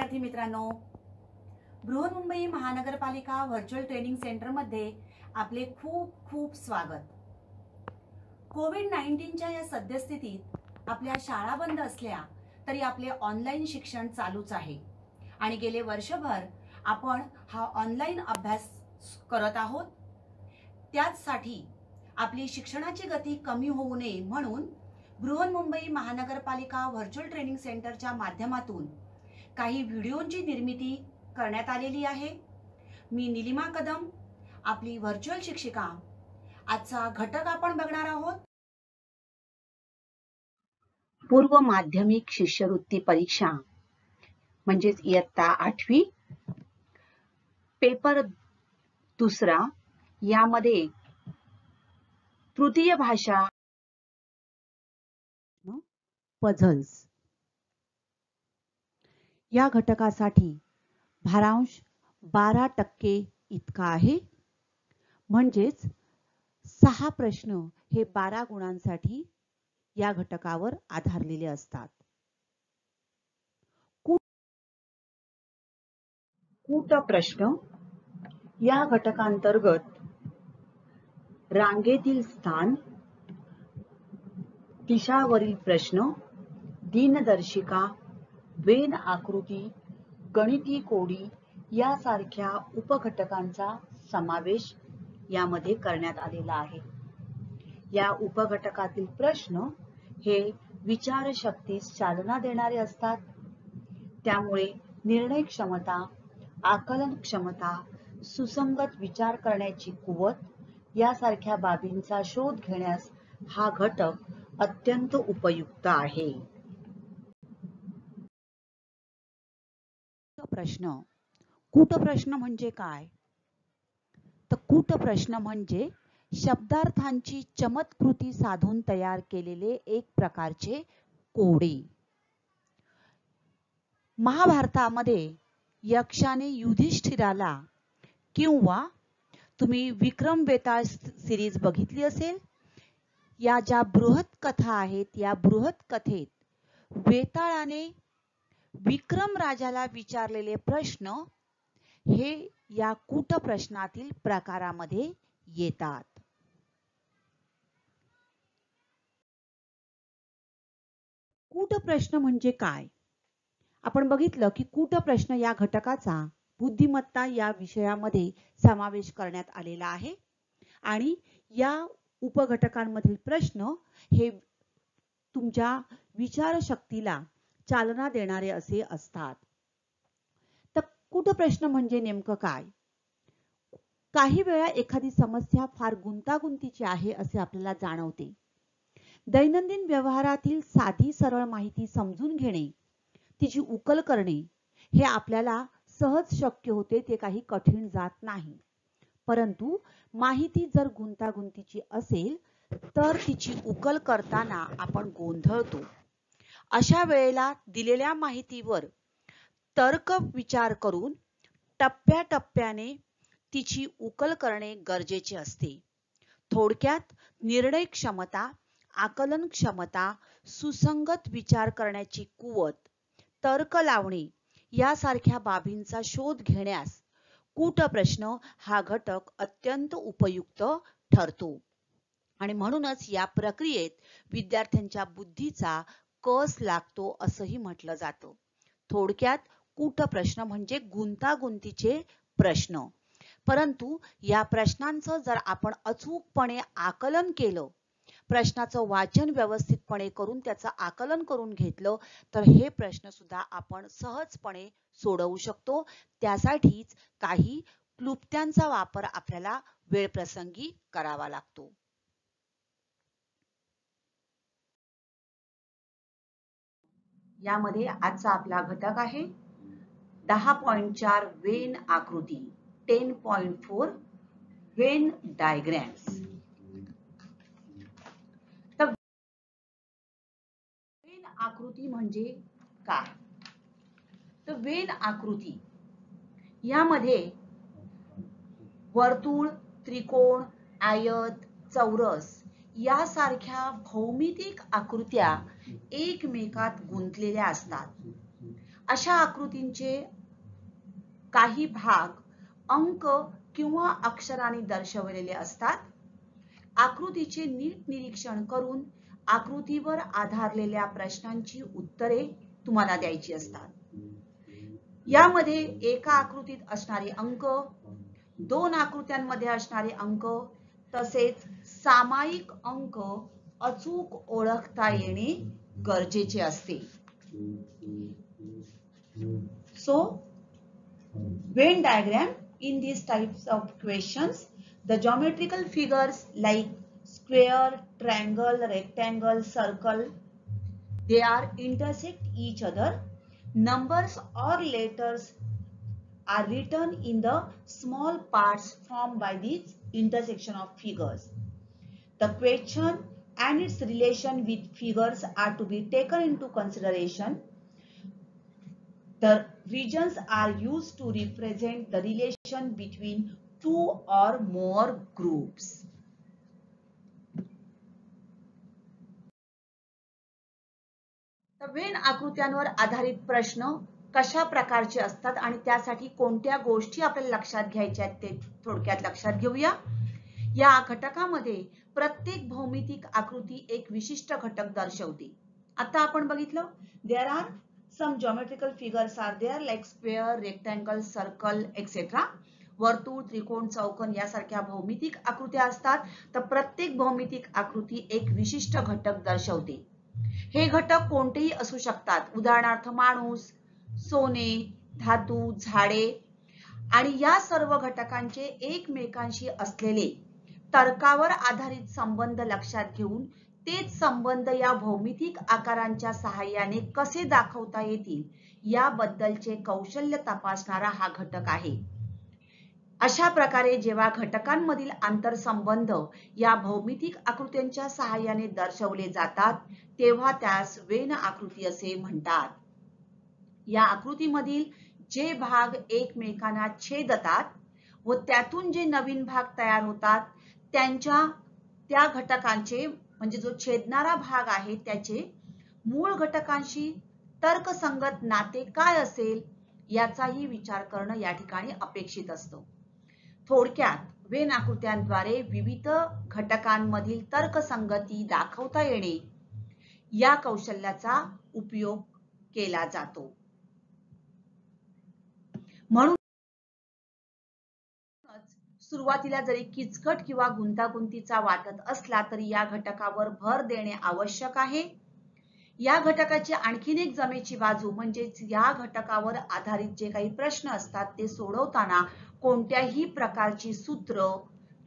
विद्यार्थी मित्रांनो, बृहन्मुंबई महानगरपालिका व्हर्च्युअल ट्रेनिंग सेंटर मध्ये आपले खूप खूप स्वागत। कोविड-19च्या या सद्यस्थितीत आपल्या शाळा बंद असल्या तरी आपले ऑनलाईन शिक्षण चालूच आहे आणि गेले वर्षभर आपण हा ऑनलाईन अभ्यास करत आहोत। त्यासाठी आपली शिक्षणाची गती कमी होऊ नये म्हणून बृहन्मुंबई महानगरपालिका व्हर्च्युअल ट्रेनिंग सेंटरच्या माध्यमातून काही व्हिडिओंची निर्मिती करण्यात आलेली आहे। मी निलिमा कदम, आपली व्हर्च्युअल शिक्षिका। आजचा घटक आपण बघणार आहोत पूर्व माध्यमिक शिष्यवृत्ती परीक्षा म्हणजेच इयत्ता 8वी पेपर दुसरा। यामध्ये तृतीय भाषा पझल्स या घटकासाठी भारांश 12% इतका आहे। म्हणजेच 6 प्रश्न हे 12 गुणांसाठी या घटकावर आधारलेले असतात। कूट प्रश्न या घटकांतर्गत रांगेतील स्थान, दिशावरील प्रश्न, दिनदर्शिका, वेन आकृती, गणिती कोडी यासारख्या उपघटकांचा समावेश यामध्ये करण्यात आलेला आहे। या उपघटकातील प्रश्न हे विचारशक्तीस चालना देणारे असतात। त्यामुळे निर्णय क्षमता, आकलन क्षमता, सुसंगत विचार करण्याची कुवत यासारख्या बाबींचा शोध घेण्यास हा घटक अत्यंत उपयुक्त आहे। प्रश्न कूट प्रश्न म्हणजे काय? तर कूट प्रश्न म्हणजे शब्दार्थांची चमत्कृती साधून तयार केलेले एक प्रकारचे कोडे। महाभारतामध्ये यक्षाने युधिष्ठिराला किंवा तुम्ही विक्रम बेताळ सिरीज बघितली असेल, या ज्या बृहत कथा आहेत या बृहत कथेत वेताळाने विक्रम राजाला विचारलेले प्रश्न हे या कूट प्रश्नातील प्रकारामध्ये येतात। कूट प्रश्न म्हणजे काय? आपण बघितलं की कूट प्रश्न या घटकाचा बुद्धिमत्ता या विषयामध्ये समावेश करण्यात आलेला आहे आणि या उपघटकांमधील प्रश्न हे तुमच्या विचारशक्तीला चालना देणारे असे असतात। तर कूट प्रश्न म्हणजे नेमकं काय? काही वेळा एखादी समस्या फार गुंतागुंतीची आहे असे आपल्याला जाणवते। दैनंदिन व्यवहारातील साधी सरळ माहिती समजून घेणे, तिची उकल करणे हे आपल्याला सहज शक्य होते, ते काही कठीण जात नाही। परंतु माहिती जर गुंतागुंतीची असेल तर तिची उकल करताना आपण गोंधळतो। अशा वेळेला दिलेल्या माहितीवर तर्क विचार करून टप्प्याटप्प्याने तिची उकल करणे गरजेचे असते। थोडक्यात निर्णय क्षमता, आकलन क्षमता, सुसंगत विचार करण्याची कुवत, तर्क लावणे यासारख्या बाबींचा शोध घेण्यास कूट प्रश्न हा घटक अत्यंत उपयुक्त ठरतो आणि म्हणूनच या प्रक्रियेत विद्यार्थ्यांच्या बुद्धीचा कस लागतो असंही म्हटलं जातं। थोडक्यात कूट प्रश्न म्हणजे गुंतागुंतीचे प्रश्न, परंतु या प्रश्नांचं जर आपण अचूकपणे आकलन केलं, प्रश्नाचं वाचन व्यवस्थितपणे करून त्याचं आकलन करून घेतलं तर हे प्रश्न सुद्धा आपण सहजपणे सोडवू शकतो। त्यासाठीच काही क्लुप्त्यांचा वापर आपल्याला वेळप्रसंगी करावा लागतो। यामध्ये आजचा आपला घटक आहे 10.4 वेन आकृती, 10.4 वेन डायग्राम्स। तर वेन आकृती म्हणजे काय? तर वेन आकृती यामध्ये वर्तुळ, त्रिकोण, आयत, चौरस यासारख्या भौमितिक आकृत्या एकमेकात गुंतलेल्या असतात अशा आकृतींचे काही भाग अंक किंवा अक्षरांनी दर्शवलेले असतात. आकृतीचे नीट निरीक्षण करून आकृतीवर आधारलेल्या प्रश्नांची उत्तरे तुम्हाला द्यायची असतात. यामध्ये एका आकृतीत असणारे अंक, 2 आकृत्यांमध्ये असणारे अंक तसेच सामायिक अंक अचूक ओळखता येणे गरजेचे असते. So, Venn diagram in these types of questions, the geometrical figures like square, triangle, rectangle, circle, they are intersect each other. Numbers or letters are written in the small parts formed by these intersection of figures. The question and its relation with figures are to be taken into consideration. The regions are used to represent the relation between two or more groups. तर Wien आकृत्यांवर आधारित प्रश्न कशा प्रकारचे असतात आणि त्यासाठी कोणत्या गोष्टी आपल्याला लक्षात घ्यायच्या आहेत ते थोडक्यात लक्षात घेऊया. या घटकामध्ये प्रत्येक भौमितिक आकृती एक विशिष्ट घटक दर्शवते. आता आपण बघितलं there are some geometrical figures are there like square, rectangle, circle, etc. वर्तुळ, त्रिकोण, चौकोन यासारख्या भौमितिक आकृत्या असतात. तर प्रत्येक भौमितिक आकृती एक विशिष्ट घटक दर्शवते. हे घटक कोणतेही असू शकतात. उदाहरणार्थ माणूस, सोने, धातू, झाडे आणि या सर्व घटकांचे एकमेकांशी असलेले तर्कावर आधारित संबंध लक्षात घेऊन तेच संबंध या भौमितिक आकारांच्या सहाय्याने कसे दाखवता येतील याबद्दलचे कौशल्य तपासणारा हा घटक आहे. अशा प्रकारे जेव्हा घटकांमधील आंतरसंबंध या भौमितिक आकृत्यांच्या सहाय्याने दर्शवले जातात तेव्हा त्यास वेन आकृती असे म्हणतात. या आकृतीमधील जे भाग एकमेकांना छेदतात व त्यातून जे नवीन भाग तयार होतात त्या घटकांचे म्हणजे जो छेदणारा भाग आहे त्याचे मूळ घटकांशी तर्कसंगत नाते काय असेल याचाही विचार करणं या ठिकाणी अपेक्षित असतं. थोडक्यात वेन आकृत्यांद्वारे विविध घटकांमधील तर्कसंगती दाखवता येणे या कौशल्याचा उपयोग केला जातो. म्हणून सुरुवातीला जरी किचकट किंवा गुंतागुंतीचा वाटत असला तरी या घटकावर भर देणे आवश्यक आहे. या घटकाची आणखीन एक जमेची बाजू म्हणजेच या घटकावर आधारित जे काही प्रश्न असतात ते सोडवताना कोणत्याही प्रकारची सूत्र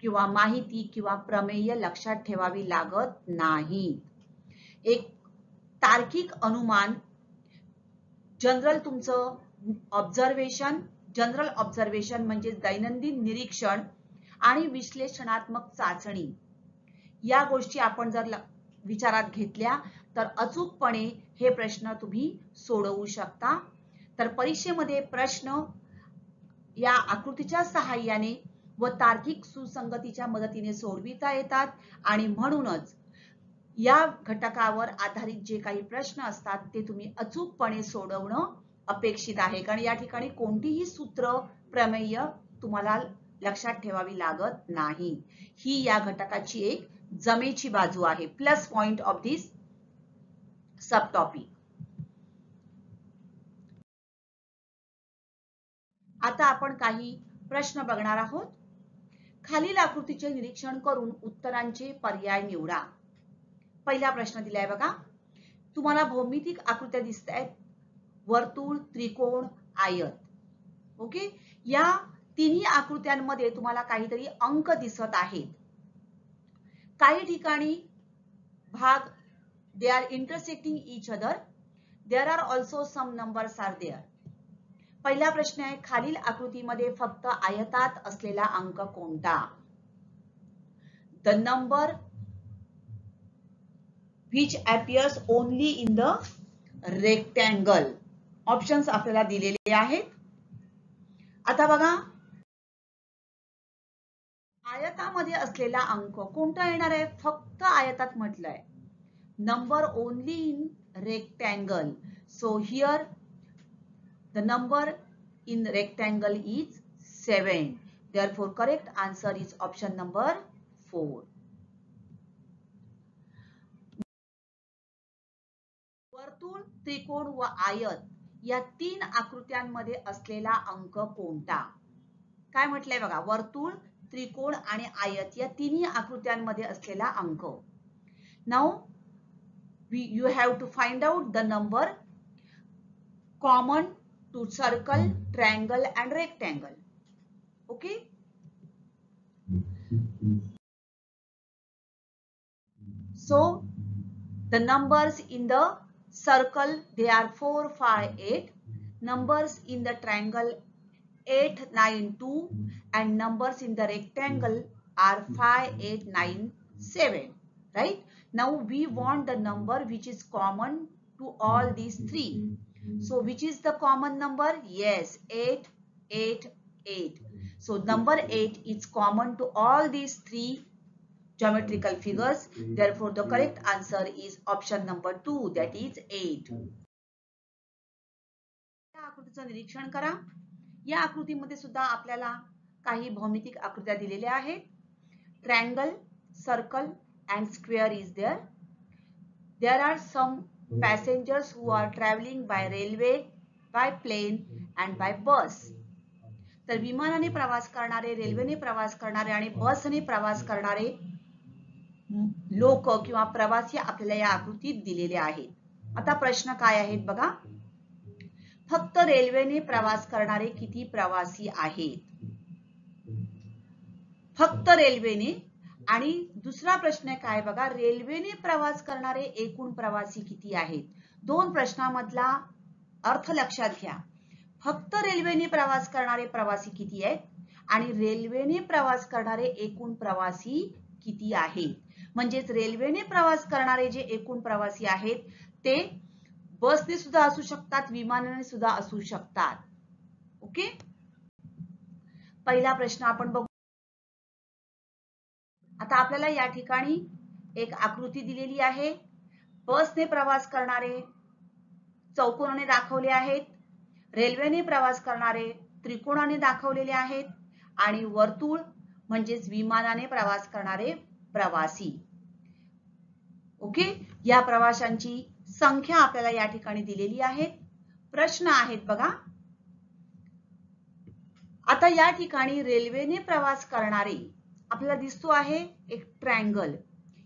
किंवा माहिती किंवा प्रमेय लक्षात ठेवावी लागत नाही. एक तार्किक अनुमान, जनरल ऑब्झर्वेशन म्हणजे दैनंदिन निरीक्षण आणि विश्लेषणात्मक चाचणी या गोष्टी आपण जर विचारात घेतल्या तर अचूकपणे हे प्रश्न तुम्ही सोडवू शकता. तर परीक्षेमध्ये प्रश्न या आकृतीच्या सहाय्याने व तार्किक सुसंगतीच्या मदतीने सोडविता येतात आणि म्हणूनच या घटकावर आधारित जे काही प्रश्न असतात ते तुम्ही अचूकपणे सोडवणं अपेक्षित आहे. कारण या ठिकाणी कोणतीही सूत्र प्रमेय तुम्हाला लक्षात ठेवावी लागत नाही. ही या घटकाची एक जमेची बाजू आहे. Plus point of this sub topic. आता आपण काही प्रश्न बघणार आहोत. खालील आकृतीचे निरीक्षण करून उत्तरांचे पर्याय निवडा. पहिला प्रश्न दिलाय बघा. तुम्हाला भौमितिक आकृत्या दिसत आहेत. वर्तुळ, त्रिकोण, आयत. ओके. या तिन्ही आकृत्यांमध्ये तुम्हाला काहीतरी अंक दिसत आहेत. काही ठिकाणी भाग they are intersecting each other. There are also some numbers are there. पहिला प्रश्न आहे खालील आकृतीमध्ये फक्त आयतात असलेला अंक कोणता? The number which appears only in the rectangle. Options आपल्याला दिलेले आहेत. आता बघा आयतामध्ये असलेला अंक कोणता येणार आहे? फक्त आयतात म्हटलंय. Number only in rectangle. So here The number in rectangle is 7. Therefore, correct answer is option number 4. वर्तुळ, त्रिकोण व आयत या 3 आकृत्यांमध्ये असलेला अंक कोणता? काय म्हटलंय बघा, वर्तुळ, त्रिकोण आणि आयत या तिन्ही आकृत्यांमध्ये असलेला अंक. Now you have to find out the number common to circle, triangle and rectangle. Okay? So the numbers in the circle, they are 4, 5, 8. Numbers in the triangle 8, 9, 2 and numbers in the rectangle are 5, 8, 9, 7. Right? Now we want the number which is common to all these three. So which is the common number? Yes, 8, 8, 8. So number 8 is common to all these three geometrical figures. Therefore, the correct answer is option number 2, that is 8. या आकृतीचं निरीक्षण करा. या आकृतीमध्ये सुद्धा आपल्याला काही भौमितिक आकृत्या दिलेल्या आहेत. Triangle, circle and square is there. There are some passengers who are traveling by railway, by plane and by bus. तर विमानाने प्रवास करणारे, रेल्वेने प्रवास करणारे आणि बसने प्रवास करणारे लोक किंवा प्रवासी आपल्याला या आकृतीत दिलेले आहेत. आता प्रश्न काय आहेत बघा. फक्त रेल्वेने प्रवास करणारे किती प्रवासी आहेत? फक्त रेल्वेने. आणि दुसरा प्रश्न काय बघा, रेल्वेने प्रवास करणारे एकूण प्रवासी किती आहेत? दोन प्रश्नांमधला अर्थ लक्षात घ्या. फक्त रेल्वेने प्रवास करणारे प्रवासी किती आहेत आणि रेल्वेने प्रवास करणारे एकूण प्रवासी किती आहेत? म्हणजेच रेल्वेने प्रवास करणारे जे एकूण प्रवासी आहेत ते बसने सुद्धा असू शकतात, विमानाने सुद्धा असू शकतात. ओके, पहिला प्रश्न आपण बघू. आता आपल्याला या ठिकाणी एक आकृती दिलेली आहे. बसने प्रवास करणारे चौकोनाने दाखवले आहेत, रेल्वेने प्रवास करणारे त्रिकोणाने दाखवलेले आहेत आणि वर्तुळ म्हणजेच विमानाने प्रवास करणारे प्रवासी. ओके, या प्रवाशांची संख्या आपल्याला या ठिकाणी दिलेली आहे. प्रश्न आहेत बघा. आता या ठिकाणी रेल्वेने प्रवास करणारे आपल्याला दिसतो आहे एक ट्रायंगल.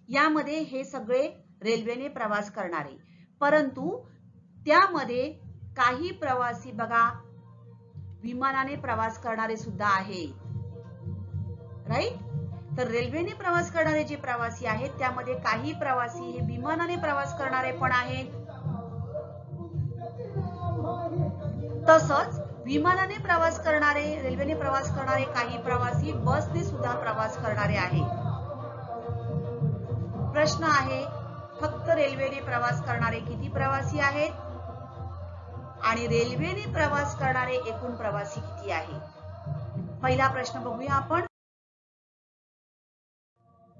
यामध्ये हे सगळे रेल्वेने प्रवास करणारे, परंतु त्यामध्ये काही प्रवासी बघा विमानाने प्रवास करणारे सुद्धा आहेत. राईट? तर रेल्वेने प्रवास करणारे जे प्रवासी आहेत त्यामध्ये काही प्रवासी हे विमानाने प्रवास करणारे पण आहेत. तसंच विमानाने प्रवास करणारे, रेल्वेने प्रवास करणारे काही प्रवासी बसने सुद्धा प्रवास करणारे आहेत. प्रश्न आहे, फक्त रेल्वेने प्रवास करणारे किती प्रवासी आहेत आणि रेल्वेने प्रवास करणारे एकूण प्रवासी किती आहेत? पहिला प्रश्न बघूया आपण.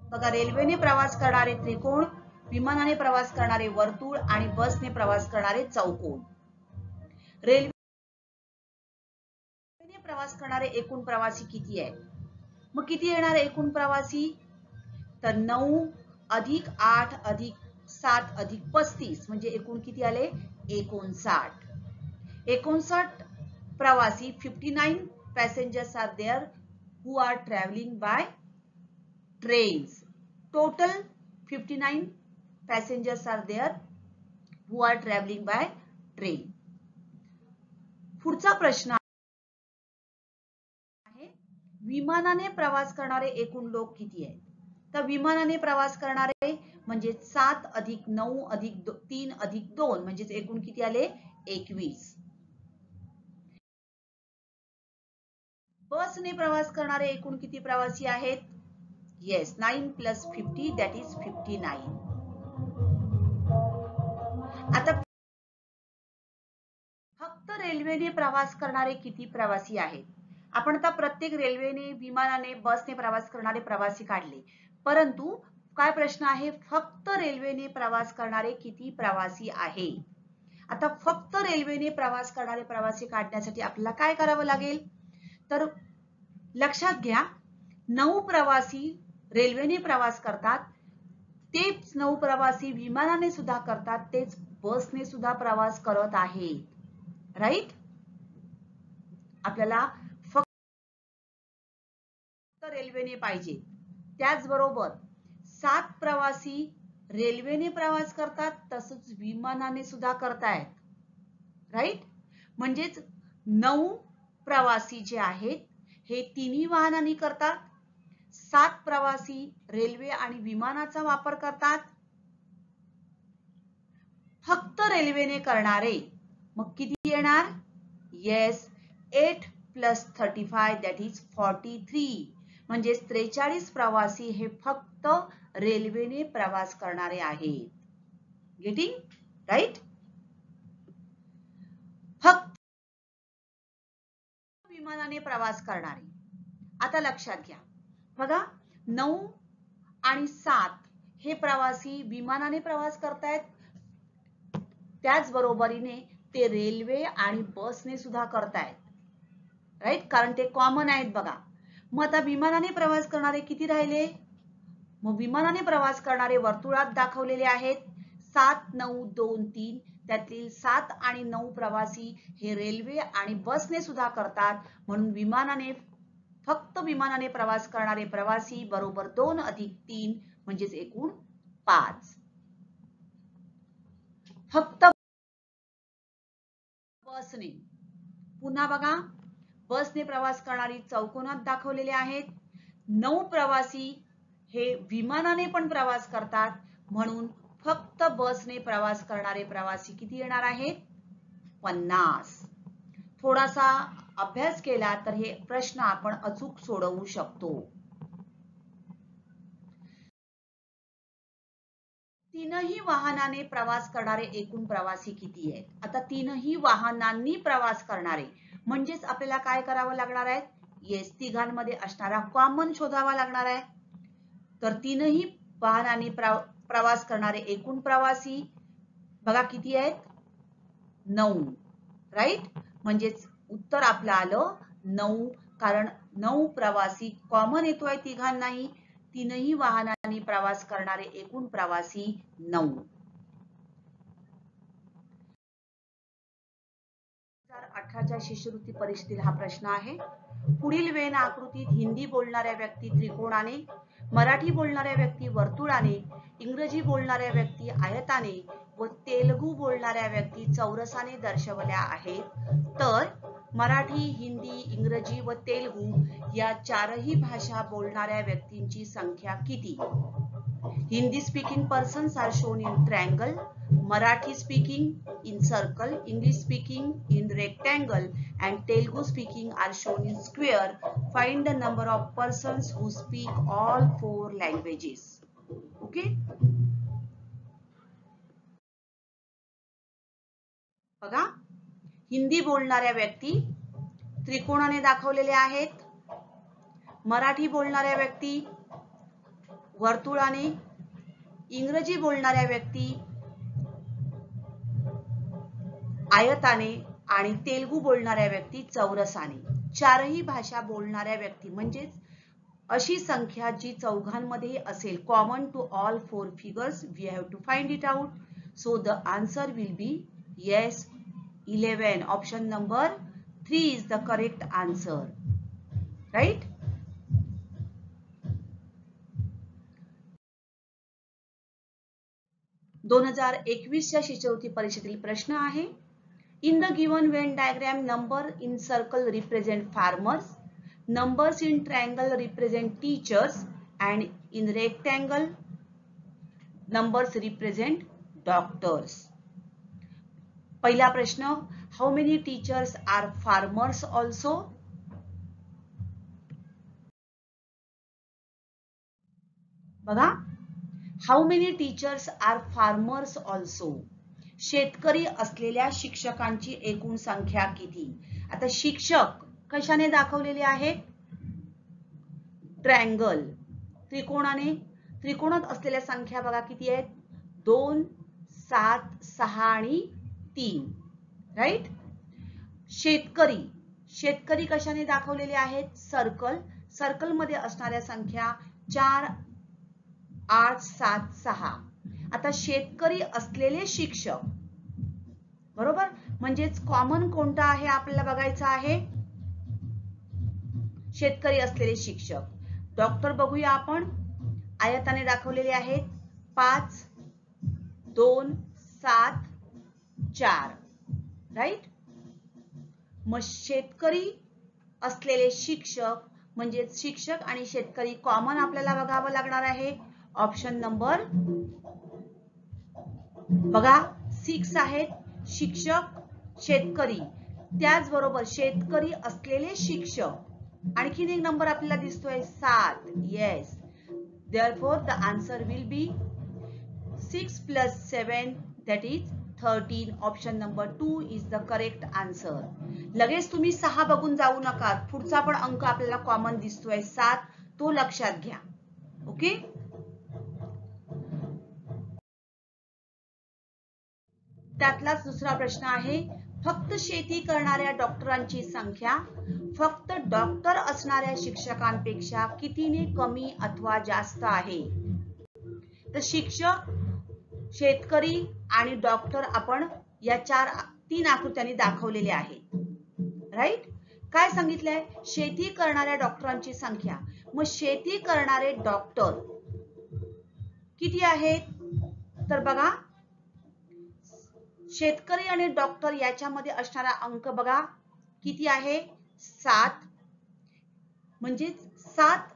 बघा, रेल्वेने प्रवास करणारे त्रिकोण, विमानाने प्रवास करणारे वर्तुळ आणि बसने प्रवास करणारे चौकोन. रेल्वेने प्रवास करणारे एकूण प्रवासी किती आहेत? मग किती येणार एकूण प्रवासी? तर 9 अधिक 8 अधिक 7 अधिक 35 म्हणजे एकूण किती आले? 59. 59 प्रवासी, 59 passengers are there who are traveling by trains. Total 59 passengers are there who are traveling by train. पुढचा प्रश्न आहे, विमानाने प्रवास करणारे एकूण लोक किती आहेत? तर विमानाने प्रवास करणारे म्हणजे 7 अधिक 9 अधिक 3 अधिक 2 म्हणजे एकूण किती आले? 21. बसने प्रवास करणारे एकूण किती प्रवासी आहेत? Yes, 9 + 50 that is 59. आता फक्त रेल्वेने प्रवास करणारे किती प्रवासी आहेत? आपण आता प्रत्येक रेल्वेने, विमानाने, बसने प्रवास करणारे प्रवासी काढले, परंतु काय प्रश्न आहे, फक्त रेल्वेने प्रवास करणारे किती प्रवासी आहे? आता फक्त रेल्वेने प्रवास करणारे प्रवासी काढण्यासाठी आपल्याला काय करावं लागेल? तर लक्षात घ्या, 9 प्रवासी रेल्वेने प्रवास करतात, तेच 9 प्रवासी विमानाने सुद्धा करतात, तेच बसने सुद्धा प्रवास करत आहेत. राईट? आपल्याला फक्त रेल्वेने पाहिजे. त्याचबरोबर 7 प्रवासी रेल्वेने प्रवास करतात, तसंच विमानाने सुद्धा करतायत. राईट? म्हणजेच 9 प्रवासी जे आहेत हे तिन्ही वाहनांनी करतात, 7 प्रवासी रेल्वे आणि विमानाचा वापर करतात. फक्त रेल्वेने करणारे मग किती येणार? Yes, 8 + 35 that is 43. म्हणजे 43 प्रवासी हे फक्त रेल्वेने प्रवास करणारे आहेत. गेटिंग? राईट? फक्त विमानाने प्रवास करणारे. आता लक्षात घ्या, बघा 9 आणि 7 हे प्रवासी विमानाने प्रवास करतायत, त्याच बरोबरीने ते रेल्वे आणि बसने सुद्धा करतायत. राईट? कारण ते कॉमन आहेत बघा. मग आता विमानाने प्रवास करणारे किती राहिले? मग विमानाने प्रवास करणारे वर्तुळात दाखवलेले आहेत 7, 9, 2, 3. त्यातील 7 आणि 9 प्रवासी हे रेल्वे आणि बसने सुद्धा करतात, म्हणून फक्त विमानाने प्रवास करणारे प्रवासी बरोबर 2 + 3 म्हणजेच एकूण 5. फक्त बसने, पुन्हा बघा, बसने प्रवास करणारी चौकोनात दाखवलेले आहेत. 9 प्रवासी हे विमानाने पण प्रवास करतात, म्हणून फक्त बसने प्रवास करणारे प्रवासी किती येणार आहेत? 50. थोडासा अभ्यास केला तर हे प्रश्न आपण अचूक सोडवू शकतो. तीनही वाहनाने प्रवास करणारे एकूण प्रवासी किती आहेत? आता तीनही वाहनांनी प्रवास करणारे म्हणजेच आपल्याला काय करावं लागणार आहे? येस, तिघांमध्ये असणारा कॉमन शोधावा लागणार आहे. तर तीनही वाहनाने प्रवास करणारे एकूण प्रवासी बघा किती आहेत? 9. राईट? म्हणजेच उत्तर आपलं आलं 9, कारण 9 प्रवासी कॉमन येतोय तिघांनाही. तीनही वाहनांनी प्रवास करणारे एकूण प्रवासी 9. 2018च्या शिष्यवृत्ती परीक्षेतील हा प्रश्न आहे. पुढील वेन आकृतीत हिंदी बोलणाऱ्या व्यक्ती त्रिकोणाने, मराठी बोलणाऱ्या व्यक्ती वर्तुळाने, इंग्रजी बोलणाऱ्या व्यक्ती आयताने व तेलुगू बोलणाऱ्या व्यक्ती चौरसाने दर्शवल्या आहेत. तर मराठी, हिंदी, इंग्रजी व तेलुगू या चारही भाषा बोलणाऱ्या व्यक्तींची संख्या किती? Hindi speaking persons are shown in triangle, Marathi speaking in circle, English speaking in rectangle and Telugu speaking are shown in square. Find the number of persons who speak all 4 languages. Okay? बघा, हिंदी बोलणाऱ्या व्यक्ती त्रिकोणाने दाखवलेले आहेत, मराठी बोलणाऱ्या व्यक्ती वर्तुळाने, इंग्रजी बोलणाऱ्या व्यक्ती आयताने आणि तेलुगू बोलणाऱ्या व्यक्ती चौरसाने. चारही भाषा बोलणाऱ्या व्यक्ती म्हणजेच अशी संख्या जी चौघांमध्ये असेल, common to all 4 figures. We have to find it out. So the answer will be yes 11. Option number 3 is the correct answer. Right? 2021च्या शिष्यवृत्ती परीक्षेतील प्रश्न आहे. In the given Venn diagram, number in circle represent farmers, numbers in triangle represent teachers and in rectangle numbers represent doctors. पहिला प्रश्न, how many teachers are farmers also? बघा, how many teachers are farmers also? शेतकरी असलेल्या शिक्षकांची एकूण संख्या किती? आता शिक्षक कशाने दाखवलेले आहेत? ट्रायंगल, त्रिकोणाने. त्रिकोणात असलेल्या संख्या बघा किती आहेत? 2, 7, 6 आणि 3, राईट. शेतकरी, शेतकरी कशाने दाखवलेले आहेत? सर्कल. सर्कल मध्ये असणाऱ्या संख्या 4, 8, 7, 6. आता शेतकरी असलेले शिक्षक, बरोबर, म्हणजेच कॉमन कोणता आहे आपल्याला बघायचा आहे? शेतकरी असलेले शिक्षक. डॉक्टर बघूया आपण, आयताने दाखवलेले आहेत 5, 2, 7, 4, राईट. मग शेतकरी असलेले शिक्षक म्हणजे शिक्षक आणि शेतकरी कॉमन आपल्याला बघावं लागणार आहे. ऑप्शन नंबर बघा 6 आहेत. शिक्षक, शेतकरी, त्याचबरोबर शेतकरी असलेले शिक्षक. आणखीन एक नंबर आपल्याला दिसतोय 7. Yes, therefore the answer will be 6 plus 7, that is 13. Option number 2 is the correct answer. लगेच तुम्ही 6 बघून जाऊ नका, पुढचा पण अंक आपल्याला कॉमन दिसतोय 7, तो लक्षात घ्या. ओके. त्यातलाच दुसरा प्रश्न आहे, फक्त शेती करणाऱ्या डॉक्टरांची संख्या फक्त डॉक्टर असणाऱ्या शिक्षकांपेक्षा कितीने कमी अथवा जास्त आहे? तर शिक्षक, शेतकरी आणि डॉक्टर आपण या 3 आकृत्यांनी दाखवलेले आहेत, राईट. काय सांगितलंय? शेती करणाऱ्या डॉक्टरांची संख्या. मग शेती करणारे डॉक्टर किती आहेत? तर बघा, शेतकरी आणि डॉक्टर याच्यामध्ये असणारा अंक बघा किती आहे? 7. म्हणजे 7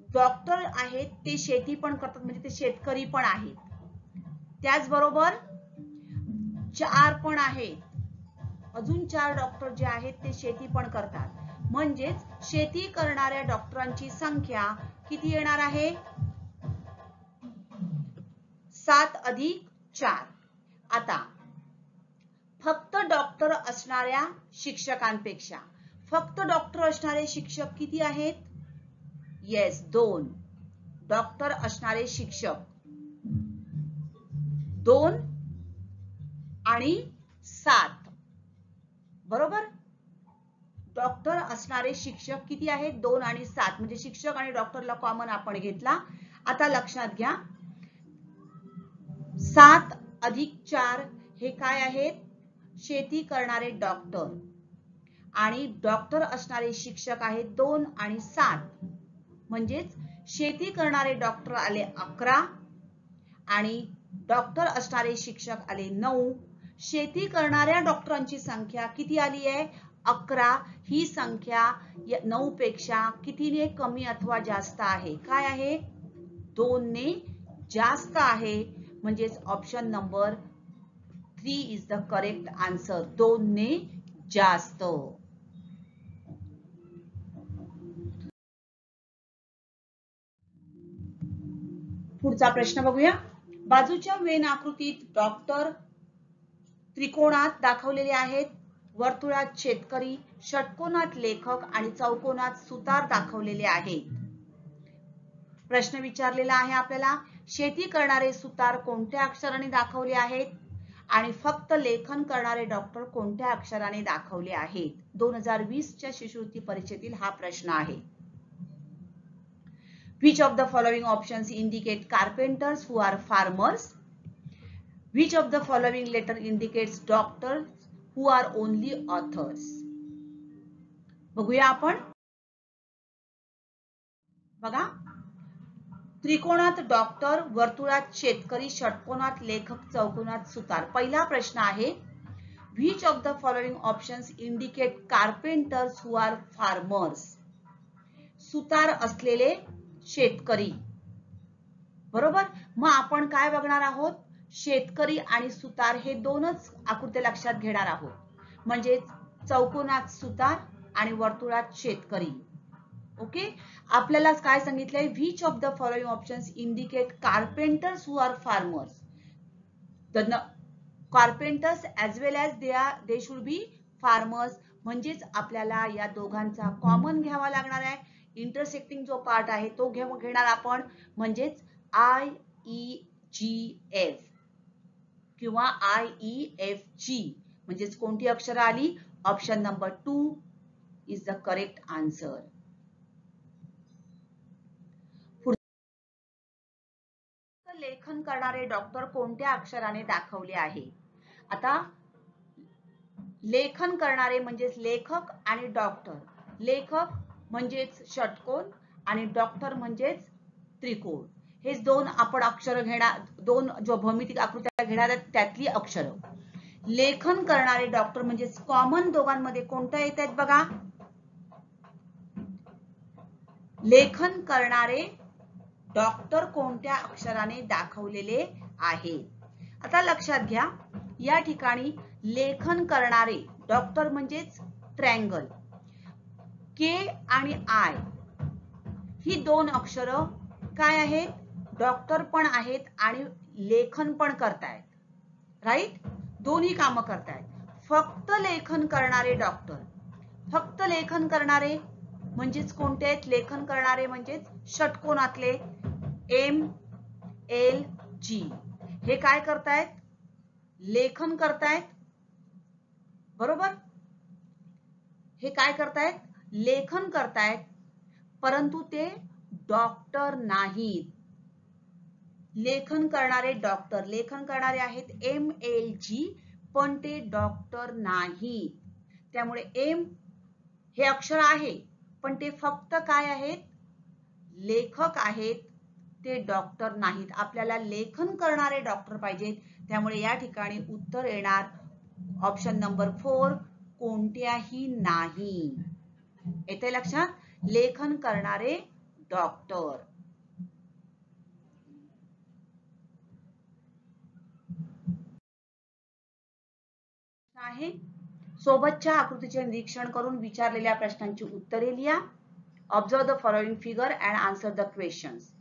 डॉक्टर आहेत, ते शेती पण करतात, म्हणजे ते शेतकरी पण आहेत. त्याचबरोबर 4 पण आहेत, अजून 4 डॉक्टर जे आहेत ते शेती पण करतात. म्हणजेच शेती करणाऱ्या डॉक्टरांची संख्या किती येणार आहे? 7 अधिक 4. आता फक्त डॉक्टर असणाऱ्या शिक्षकांपेक्षा फक्त डॉक्टर असणारे शिक्षक किती आहेत? येस, 2. डॉक्टर असणारे शिक्षक 2 आणि 7, बरोबर. डॉक्टर असणारे शिक्षक किती आहेत? 2 आणि 7. म्हणजे शिक्षक आणि डॉक्टरला कॉमन आपण घेतला. आता लक्षात घ्या, 7 अधिक 4 हे काय आहेत? शेती करणारे डॉक्टर. आणि डॉक्टर असणारे शिक्षक आहेत 2 आणि 7. म्हणजेच शेती करणारे डॉक्टर आले 11 आणि डॉक्टर असणारे शिक्षक आले 9. शेती करणाऱ्या डॉक्टरांची संख्या किती आली आहे? 11. ही संख्या 9 पेक्षा कितीने कमी अथवा जास्त आहे? काय आहे? 2 ने जास्त आहे. म्हणजेच option number 3 is the correct answer. 2 ने जास्त. पुढचा प्रश्न बघूया. बाजूच्या वेन आकृतीत डॉक्टर त्रिकोणात दाखवलेले आहेत, वर्तुळात शेतकरी, षटकोनात लेखक आणि चौकोनात सुतार दाखवलेले आहेत. प्रश्न विचारलेला आहे आपल्याला, शेती करणारे सुतार कोणत्या अक्षराने दाखवले आहेत आणि फक्त लेखन करणारे डॉक्टर कोणत्या अक्षराने दाखवले आहेत? 2020 च्या शिष्यवृत्ती परीक्षेतील हा प्रश्न आहे. Which of the following options indicate carpenters who are farmers? Which of the following letter indicates doctors who are only authors? बघूया आपण. बघा, त्रिकोणात डॉक्टर, वर्तुळात शेतकरी, षटकोनात लेखक, चौकोनात सुतार. पहिला प्रश्न आहे, Which of the following options indicate carpenters who are farmers? सुतार असलेले शेतकरी, बरोबर. मग आपण काय बघणार आहोत? शेतकरी आणि सुतार हे दोनच आकृत्या लक्षात घेणार आहोत. म्हणजे चौकोनात सुतार आणि वर्तुळात शेतकरी. ओके. आपल्याला काय सांगितलंय? Which of the following options indicate carpenters who are farmers? The carpenters as well as they should be farmers. म्हणजेच आपल्याला या दोघांचा कॉमन घ्यावा लागणार आहे. इंटरसेक्टिंग जो पार्ट आहे तो घेणार आपण, म्हणजेच IEGF. किंवा IEFG म्हणजेच कोणती अक्षरं आली? Option number 2 is the correct answer. लेखन करणारे डॉक्टर कोणत्या अक्षराने दाखवले आहे? आता लेखन करणारे म्हणजेच लेखक आणि डॉक्टर. लेखक म्हणजेच षटकोन आणि डॉक्टर म्हणजेच त्रिकोण. हे दोन आपण अक्षर घेणार, दोन जो भौमितिक आकृत्या घेणार आहेत त्यातली अक्षरं. लेखन करणारे डॉक्टर म्हणजेच कॉमन दोघांमध्ये कोणतं येत आहेत बघा? लेखन करणारे डॉक्टर कोणत्या अक्षराने दाखवलेले आहे? आता लक्षात घ्या, या ठिकाणी लेखन करणारे डॉक्टर म्हणजेच ट्रायंगल. के आणि आय ही दोन अक्षरं काय आहेत? डॉक्टर पण आहेत आणि लेखन पण करतायत. राईट? दोन्ही कामं करतायत. फक्त लेखन करणारे डॉक्टर, फक्त लेखन करणारे म्हणजेच कोणते आहेत? लेखन करणारे म्हणजेच षटकोनातले MLG. हे काय करतायत? लेखन करतायत. बरोबर? हे काय करतायत? लेखन करतायत, परंतु ते डॉक्टर नाहीत. लेखन करणारे डॉक्टर, लेखन करणारे आहेत MLG, पण ते डॉक्टर नाही. त्यामुळे M हे अक्षर आहे, पण ते फक्त काय आहेत? लेखक आहेत, ते डॉक्टर नाहीत. आपल्याला लेखन करणारे डॉक्टर पाहिजेत. त्यामुळे या ठिकाणी उत्तर येणार ऑप्शन नंबर 4 कोणत्याही नाही. येते लक्षात? लेखन करणारे डॉक्टर. आहे सोबतच्या आकृतीचे निरीक्षण करून विचारलेल्या प्रश्नांची उत्तरे लिहा. Observe the following figure and answer the questions.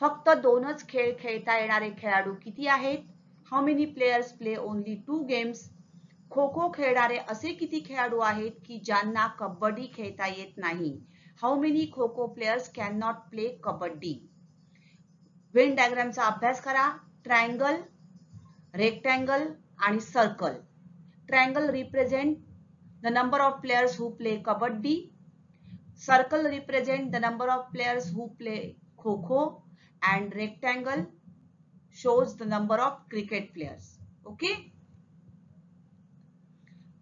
फक्त दोनच खेळ खेळता येणारे खेळाडू किती आहेत? How many players play only 2 games? Kho kho खेळणारे असे किती खेळाडू आहेत की ज्यांना कबड्डी खेळता येत नाही? How many kho kho players can not play kabaddi? Venn डायग्रामचा अभ्यास करा. ट्रायंगल, रेक्टँगल आणि circle. Triangle represent the number of players who play kabaddi. Circle represent the number of players who play kho-kho, and rectangle shows the number of cricket players. Okay?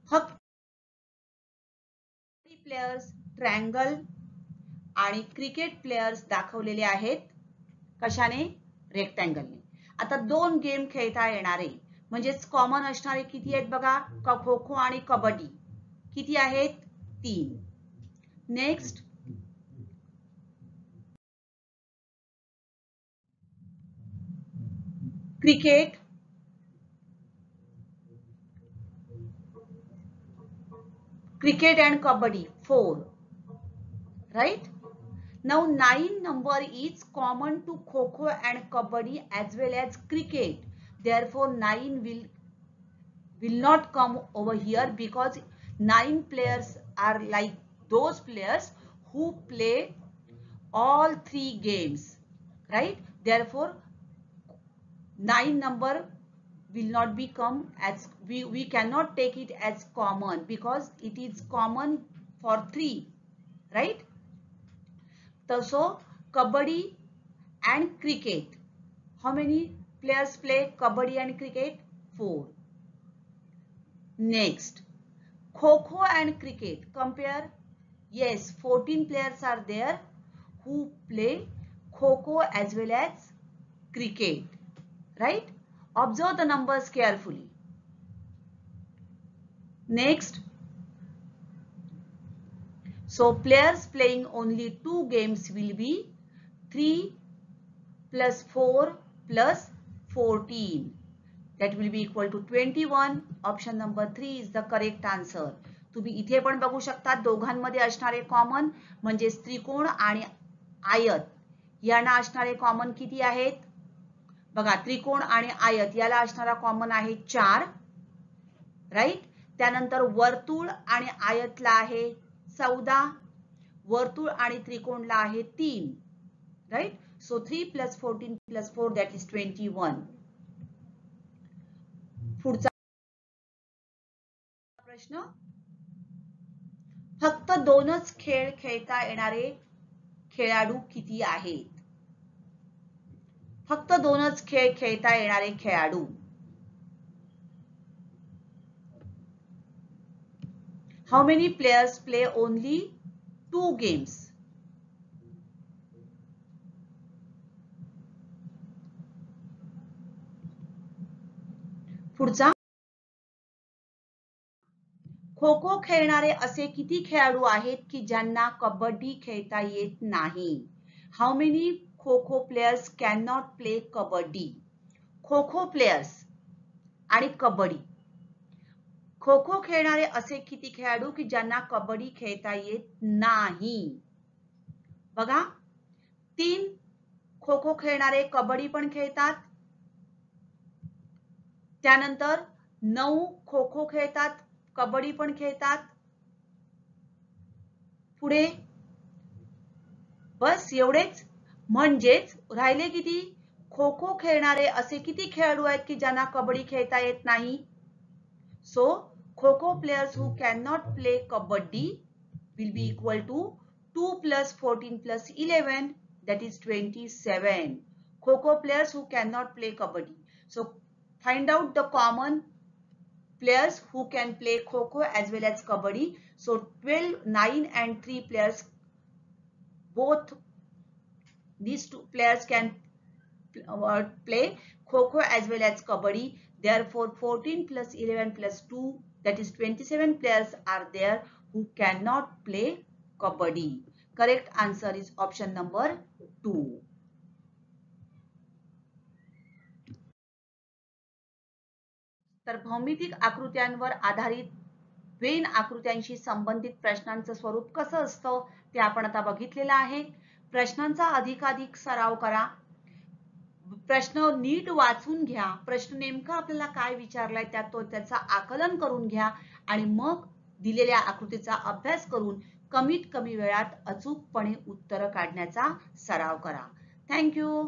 फक्त players triangle आणि cricket players दाखवलेले आहेत कशाने? रेक्टँगलने. आता दोन game खेळता येणारे म्हणजेच कॉमन असणारे किती आहेत बघा? खो खो आणि कबड्डी. किती आहेत? 3. Next cricket, cricket and kabaddi 4. Right? Now 9 number is common to kho kho and kabaddi as well as cricket. Therefore 9 will not come over here because 9 players are like those players who play all 3 games. Right? Therefore 9 number will not be come as we cannot take it as common because it is common for 3. Right? So kabaddi and cricket. How many players play kabaddi and cricket? 4. Next, kho-kho and cricket. Compare. Yes, 14 players are there who play kho-kho as well as cricket. Right? Observe the numbers carefully. Next. So players playing only 2 games will be 3 plus 4 plus 14. That will be equal to 21. Option number 3 is the correct answer. तुम्ही इथे पण बघू शकता दोघांमध्ये असणारे common म्हणजे त्रिकोण आणि आयत यांना असणारे कॉमन किती आहेत? बघा त्रिकोण आणि आयत याला असणारा कॉमन आहे 4. राईट? त्यानंतर वर्तुळ आणि आयतला आहे 14. वर्तुळ आणि त्रिकोणला आहे 3. Right? So 3 plus 14 plus 4 that is 21. पुढचा प्रश्न, फक्त 2च खेळ खेळता येणारे खेळाडू किती आहेत? फक्त 2च खेळ खेळता येणारे खेळाडू. How many players play only 2 games? पुढचा, खो खो खेळणारे असे किती खेळाडू आहेत की ज्यांना कबड्डी खेळता येत नाही? How many kho kho players can not play kabaddi? Kho kho players आणि कबड्डी, खो खो खेळणारे असे किती खेळाडू की ज्यांना कबड्डी खेळता येत नाही? बघा, 3 खो खो खेळणारे कबड्डी पण खेळतात, त्यानंतर 9 खो खो खेळतात, कबड्डी पण खेळतात. पुढे बस एवढेच, म्हणजेच राहिले किती? खो खो खेळणारे असे किती खेळाडू आहेत की ज्यांना कबड्डी खेळता येत नाही? So kho kho players who can not play kabaddi will be equal to 2 plus 14 plus 11, that is 27. Kho Kho players who cannot play kabaddi. So find out the common players who can play Kho Kho as well as kabaddi. So 12, 9 and 3 players, both these two players can play Kho Kho as well as kabaddi. Therefore 14 plus 11 plus 2, that is 27 players are there who cannot play kabaddi. Correct answer is option number 2. तर भौमितिक आकृत्यांवर आधारित Wien आकृत्यांशी संबंधित प्रश्नांचं स्वरूप कसं असतं ते आपण आता बघितलेलं आहे. प्रश्नांचा अधिकाधिक सराव करा, प्रश्न नीट वाचून घ्या, प्रश्न नेमका आपल्याला काय विचारलाय त्याचं आकलन करून घ्या आणि मग दिलेल्या आकृतीचा अभ्यास करून कमीत कमी वेळात अचूकपणे उत्तर काढण्याचा सराव करा. थँक्यू.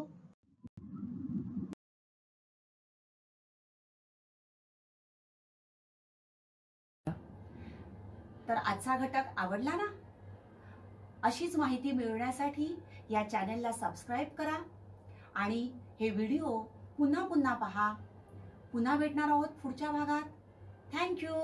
तर आजचा घटक आवडला ना? अशीच माहिती मिळवण्यासाठी या चॅनलला सबस्क्राईब करा आणि हे व्हिडिओ पुन्हा पुन्हा पहा. पुन्हा भेटणार आहोत पुढच्या भागात. थँक्यू.